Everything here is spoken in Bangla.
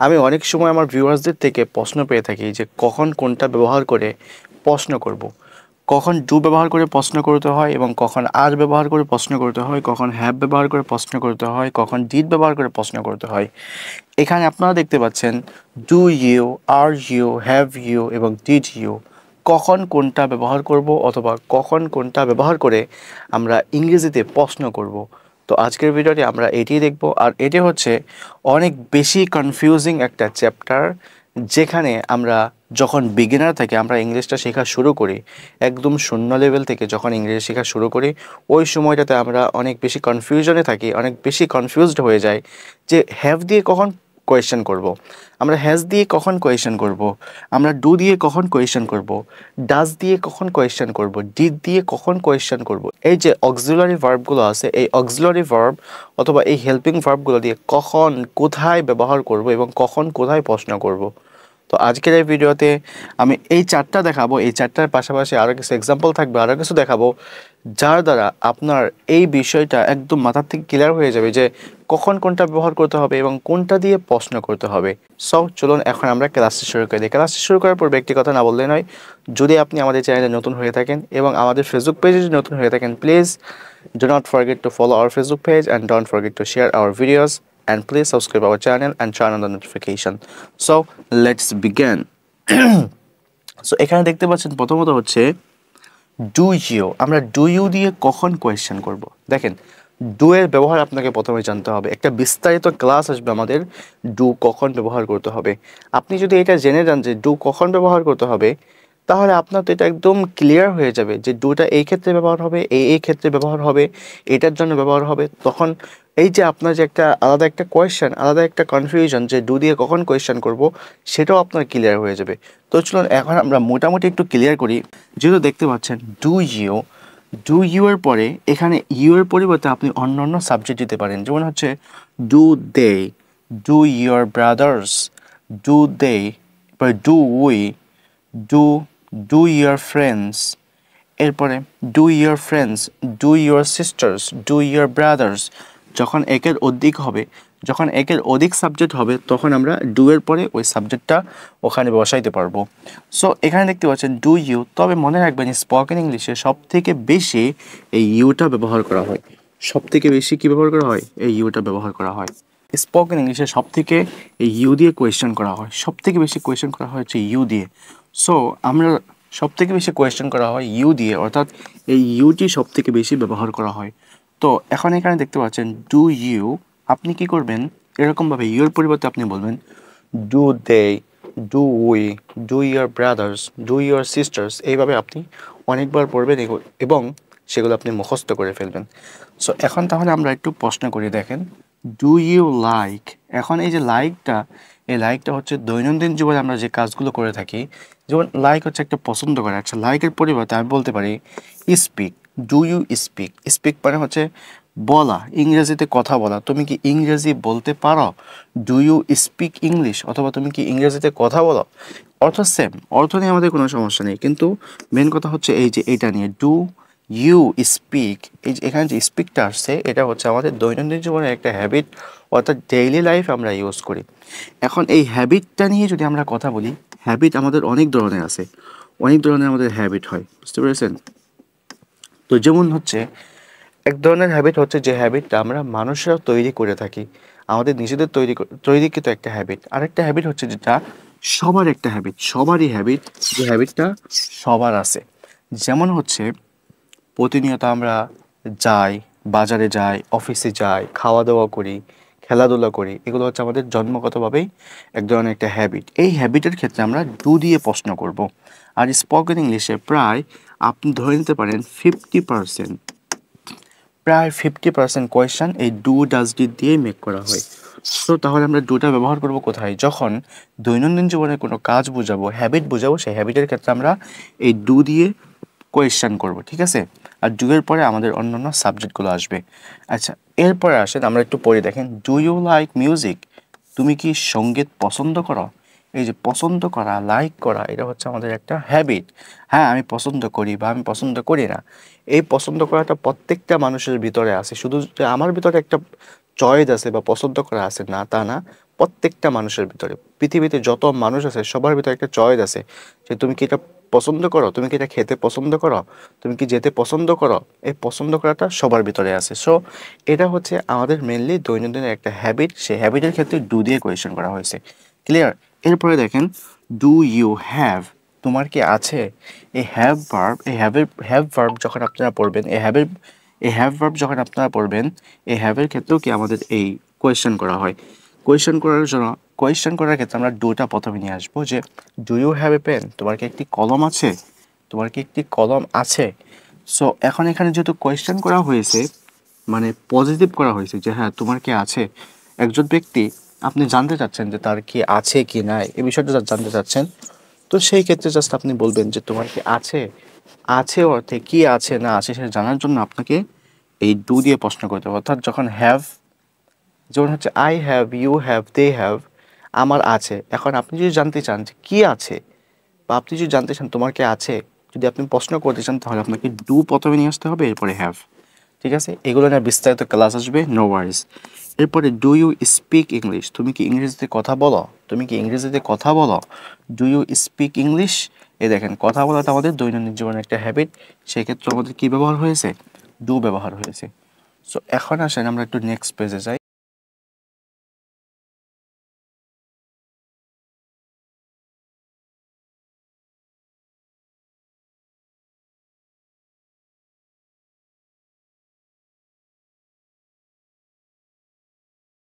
আমি অনেক সময় আমার ভিউয়ার্সদের থেকে প্রশ্ন পেয়ে থাকি যে কখন কোনটা ব্যবহার করে প্রশ্ন করব। কখন ডু ব্যবহার করে প্রশ্ন করতে হয় এবং কখন আর ব্যবহার করে প্রশ্ন করতে হয়, কখন হ্যাভ ব্যবহার করে প্রশ্ন করতে হয়, কখন ডিড ব্যবহার করে প্রশ্ন করতে হয়। এখানে আপনারা দেখতে পাচ্ছেন do you, are you, have you এবং ডিড ইউ। কখন কোনটা ব্যবহার করব অথবা কখন কোনটা ব্যবহার করে আমরা ইংরেজিতে প্রশ্ন করব। তো আজকের ভিডিওতে আমরা এটিই দেখব, আর এটি হচ্ছে অনেক বেশি কনফিউজিং একটা চ্যাপ্টার, যেখানে আমরা যখন বিগিনার থেকে আমরা ইংলিশটা শেখা শুরু করি, একদম শূন্য লেভেল থেকে যখন ইংরেজি শেখা শুরু করি, ওই সময়টাতে আমরা অনেক বেশি কনফিউশনে থাকি, অনেক বেশি কনফিউজড হয়ে যাই যে হ্যাভ দিয়ে কখন কোয়েশ্চেন করব, আমরা হ্যাজ দিয়ে কখন কোয়েশ্চেন করব, আমরা ডু দিয়ে কখন কোয়েশ্চেন করব, ডাজ দিয়ে কখন কোয়েশ্চেন করব, ডিড দিয়ে কখন কোয়েশ্চেন করব। এই যে অক্সিলারি ভার্বগুলো আছে, এই অক্সিলারি ভার্ব অথবা এই হেল্পিং ভার্বগুলো দিয়ে কখন কোথায় ব্যবহার করব এবং কখন কোথায় প্রশ্ন করব। তো আজকের এই ভিডিওতে আমি এই চারটা দেখাবো, এই চারটার পাশাপাশি আরও কিছু এক্সাম্পল থাকবে, আরও কিছু দেখাবো, যার দ্বারা আপনার এই বিষয়টা একদম মাথার থেকে ক্লিয়ার হয়ে যাবে যে কখন কোনটা ব্যবহার করতে হবে এবং কোনটা দিয়ে প্রশ্ন করতে হবে। সো চলুন এখন আমরা ক্লাসটি শুরু করে দিই। ক্লাসটি শুরু করার পর ব্যক্তি কথা না বললে নয়, যদি আপনি আমাদের চ্যানেলে নতুন হয়ে থাকেন এবং আমাদের ফেসবুক পেজে যদি নতুন হয়ে থাকেন, please do not forget to follow our Facebook page and don't forget to share our videos and please subscribe our channel and turn on the notification. So let's begin. So এখানে দেখতে পাচ্ছেন প্রথমত হচ্ছে ডু ইউ। আমরা ডু ইউ দিয়ে কখন কোয়েশ্চেন করব। দেখেন, ডু এর ব্যবহার আপনাকে প্রথমে জানতে হবে। একটা বিস্তারিত ক্লাস আসবে আমাদের ডু কখন ব্যবহার করতে হবে। আপনি যদি এটা জেনে যান যে ডু কখন ব্যবহার করতে হবে, তাহলে আপনার তো এটা একদম ক্লিয়ার হয়ে যাবে যে ডুটা এই ক্ষেত্রে ব্যবহার হবে, এই ক্ষেত্রে ব্যবহার হবে, এটার জন্য ব্যবহার হবে। তখন এই যে আপনার যে একটা আলাদা একটা কোয়েশ্চেন, আলাদা একটা কনফিউশন যে ডু দিয়ে কখন কোয়েশ্চেন করব, সেটাও আপনার ক্লিয়ার হয়ে যাবে। তো চলুন এখন আমরা মোটামুটি একটু ক্লিয়ার করি। যেহেতু দেখতে পাচ্ছেন ডু ইউ, ডু ইউ এর পরে এখানে ইউ এর পরিবর্তে আপনি অন্য অন্য সাবজেক্ট দিতে পারেন। যেমন হচ্ছে do they, do your brothers, do they, do we, do do your friends, এরপরে do your friends, do your sisters, do your brothers. যখন একের অধিক হবে, যখন একের অধিক সাবজেক্ট হবে, তখন আমরা ডু এর পরে ওই সাবজেক্টটা ওখানে বসাইতে পারবো। সো এখানে দেখতে পাচ্ছেন ডু ইউ। তবে মনে রাখবেন স্পোকেন ইংলিশে সব থেকে বেশি এই ইউটা ব্যবহার করা হয়। সব থেকে বেশি কী ব্যবহার করা হয়? এই ইউটা ব্যবহার করা হয়। স্পোকেন ইংলিশে সব থেকে এই ইউ দিয়ে কোয়েশ্চেন করা হয়, সব থেকে বেশি কোয়েশ্চেন করা হয় হচ্ছে ইউ দিয়ে। সো আমরা সব থেকে বেশি কোয়েশ্চেন করা হয় ইউ দিয়ে, অর্থাৎ এই ইউটি সব থেকে বেশি ব্যবহার করা হয়। তো এখন এখানে দেখতে পাচ্ছেন ডু ইউ, আপনি কি করবেন এরকমভাবে ইউর পরিবর্তে আপনি বলবেন do they, do we, do your brothers, do your sisters. এইভাবে আপনি অনেকবার পড়বেন এবং সেগুলো আপনি মুখস্থ করে ফেলবেন। সো এখন তাহলে আমরা একটু প্রশ্ন করি। দেখেন, ডু ইউ লাইক। এখন এই যে লাইকটা, এই লাইকটা হচ্ছে দৈনন্দিন জীবনে আমরা যে কাজগুলো করে থাকি, যেমন লাইক হচ্ছে একটা পছন্দ করা। আচ্ছা, লাইকের পরিবর্তে আমি বলতে পারি speak, do you speak. Speak মানে হচ্ছে বলা, ইংরেজিতে কথা বলা। তুমি কি ইংরেজি বলতে পারো? ডু ইউ স্পিক ইংলিশ, অথবা তুমি কি ইংরেজিতে কথা বলো। অর্থ সেম, অর্থ নিয়ে আমাদের কোনো সমস্যা নেই, কিন্তু মেন কথা হচ্ছে এই যে এইটা নিয়ে ডু ইউ স্পিক। এই যে এখানে যে স্পিকটা আসছে, এটা হচ্ছে আমাদের দৈনন্দিন জীবনের একটা হ্যাবিট, অর্থাৎ ডেইলি লাইফ আমরা ইউজ করি। এখন এই হ্যাবিটটা নিয়ে যদি আমরা কথা বলি, হ্যাবিট আমাদের অনেক ধরনের আছে, অনেক ধরনের আমাদের হ্যাবিট হয়, বুঝতে পেরেছেন? তো যেমন হচ্ছে এক ধরনের হ্যাবিট হচ্ছে যে হ্যাবিটটা আমরা মানুষরা তৈরি করে থাকি, আমাদের নিজেদের তৈরিকৃত একটা হ্যাবিট। আরেকটা হ্যাবিট হচ্ছে যেটা সবার একটা হ্যাবিট, সবারই হ্যাবিট, যে হ্যাবিটটা সবার আছে। যেমন হচ্ছে প্রতিনিয়ত আমরা যাই, বাজারে যাই, অফিসে যাই, খাওয়া দাওয়া করি, খেলাধুলা করি। এগুলো হচ্ছে আমাদের জন্মগতভাবেই এক ধরনের একটা হ্যাবিট। এই হ্যাবিটের ক্ষেত্রে আমরা ডু দিয়ে প্রশ্ন করব। আর স্পোকেন ইংলিশে প্রায় আপনি ধরে নিতে পারেন 50%, প্রায় 50% কোয়েশ্চেন এই ডু ডাজ ডিড দিয়েই মেক করা হয়। তো তাহলে আমরা ডুটা ব্যবহার করব কোথায়? যখন দৈনন্দিন জীবনে কোনো কাজ বোঝাবো, হ্যাবিট বোঝাবো, সেই হ্যাবিটের ক্ষেত্রে আমরা এই ডু দিয়ে কোয়েশ্চেন করব, ঠিক আছে? আর ডু এর পরে আমাদের অন্যান্য সাবজেক্টগুলো আসবে। আচ্ছা, এরপরে আসেন আমরা একটু পড়ে। দেখেন, ডু ইউ লাইক মিউজিক। তুমি কি সঙ্গীত পছন্দ করো? এই যে পছন্দ করা, লাইক করা, এটা হচ্ছে আমাদের একটা হ্যাবিট। হ্যাঁ, আমি পছন্দ করি বা আমি পছন্দ করি না, এই পছন্দ করাটা প্রত্যেকটা মানুষের ভিতরে আছে। শুধু যে আমার ভিতরে একটা চয়েস আছে বা পছন্দ করা আছে না, তা না। প্রত্যেকটা মানুষের ভিতরে, পৃথিবীতে যত মানুষ আছে সবার ভিতরে একটা চয়েস আছে যে তুমি কি এটা পছন্দ করো, তুমি কি এটা খেতে পছন্দ করো, তুমি কি যেতে পছন্দ করো। এই পছন্দ করাটা সবার ভিতরে আছে। সো এটা হচ্ছে আমাদের মেনলি দৈনন্দিনের একটা হ্যাবিট। সেই হ্যাবিটের ক্ষেত্রে ডু দিয়ে কোয়েশ্চেন করা হয়েছে। ক্লিয়ার? এরপরে দেখেন ডু ইউ হ্যাভ, তোমার কি আছে। এই হ্যাভ ভার্ব, এই হ্যাভ ভার্ব যখন আপনারা পড়বেন, এই হ্যাভ ভার্ব যখন আপনারা পড়বেন, এই হ্যাভের ক্ষেত্রেও কি আমাদের এই কোয়েশ্চেন করা হয়। কোয়েশ্চেন করার ক্ষেত্রে আমরা ডুটা প্রথমে নিয়ে আসবো, যে do you have a pen, তোমার কি একটি কলম আছে, তোমার কি একটি কলম আছে। সো এখন এখানে যেহেতু কোয়েশ্চেন করা হয়েছে, মানে পজিটিভ করা হয়েছে যে হ্যাঁ তোমার কি আছে, একজন ব্যক্তি আপনি জানতে চাচ্ছেন যে তার কি আছে কি নাই, এই বিষয়টা জানতে চাচ্ছেন, তো সেই ক্ষেত্রে জাস্ট আপনি বলবেন যে তোমার কি আছে। আছে অর্থে কি আছে না আছে সেটা জানার জন্য আপনাকে এই ডু দিয়ে প্রশ্ন করতে হবে। অর্থাৎ যখন হ্যাভ, যেমন হচ্ছে I have, you have, they have, আমার আছে। এখন আপনি যদি জানতে চান যে কী আছে, বা আপনি যদি জানতে চান তোমার কি আছে, যদি আপনি প্রশ্ন করতে চান, তাহলে আপনাকে ডু প্রথমে নিয়ে আসতে হবে, এরপরে হ্যাভ। ঠিক আছে, এগুলো নিয়ে বিস্তারিত ক্লাস আসবে, নো ওয়ারিজ। এরপরে ডু ইউ স্পিক ইংলিশ, তুমি কি ইংরেজিতে কথা বলো, তুমি কি ইংরেজিতে কথা বলো। ডু ইউ স্পিক ইংলিশ, এই দেখেন কথা বলাটা আমাদের দৈনন্দিন জীবনের একটা হ্যাবিট, সেক্ষেত্রে আমাদের কী ব্যবহার হয়েছে, ডু ব্যবহার হয়েছে। সো এখন আসেন আমরা একটু নেক্সট পেজে যাই।